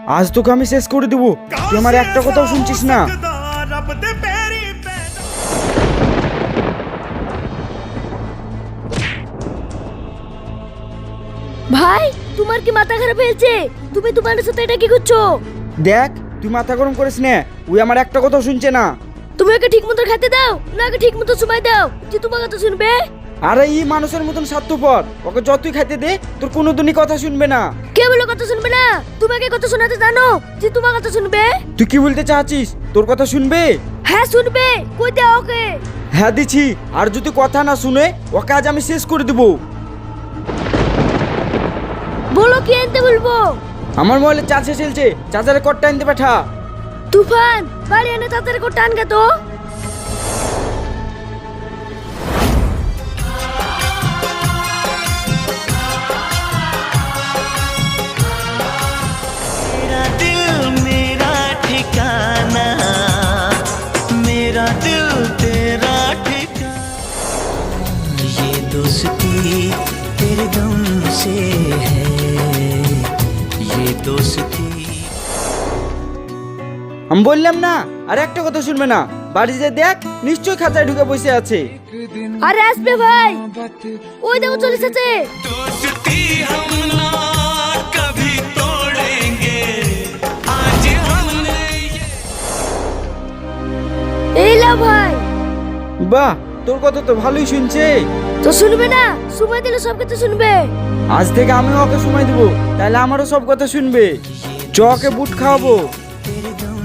আজ তোকে আমি শেষ করে দেবো। তুই আমার একটা কথাও শুনছিস না। ভাই তোমার কি মাথা খারাপ হয়েছে? তুমি তোমার সাথে এটা কি করছো? দেখ, তুই মাথা গরম করিস না। ওই আমার একটা কথাও শুনছে না। তুমি ওকে ঠিক মতো খেতে দাও, না ওকে ঠিক মতো সময় দাও, যে তোমার কথা শুনবে। আরে এই মানুষের মতন স্বার্থপর, ওকে যতই খাইতে দে তোর কোনোদিনই কথা শুনবে না। কে বলে কথা শুনবে না? তোমাকে কথা শোনাতে জানো যে তোমার কথা শুনবে? তুই কি বলতে চাচ্ছিস? তোর কথা শুনবে? হ্যাঁ শুনবে, কই দাও ওকে। হ্যাঁ দিছি। আর যদি কথা না শুনে ওকে আজ আমি শেষ করে দেবো। বলো কি আনতে বলবো? আমার মোবাইলে চার্জ শেষ চলছে, চার্জারের কর্ডটা আনতে পাঠা। তুফান বাড়ি এনে তাড়াতাড়ি করে টান গে তো। मेरा दिल मेरा ठिकाना, मेरा दिल तेरा ठिकाना, ये दोस्ती तेरे दम से है, ये दोस्ती। আমি বললাম না, আর একটা কথা শুনবে না। বাড়ি যে দেখ, নিশ্চয়ই খাঁচায় ঢুকে বসে আছে। আরে আসবে ভাই, ওই দেখো চলে এসেছে। दोस्ती हम ना कभी तोड़ेंगे, आज हमने এই লাও ভাই। বাহ, তোর কথা তো ভালোই শুনছে। তো শুনবে না? সময় দিলে সব কিছু শুনবে। আজ থেকে আমিও ওকে সময় দেবো, তাহলে আমারও সব কথা শুনবে। চকে বুট খাওয়াবো। तेरे दम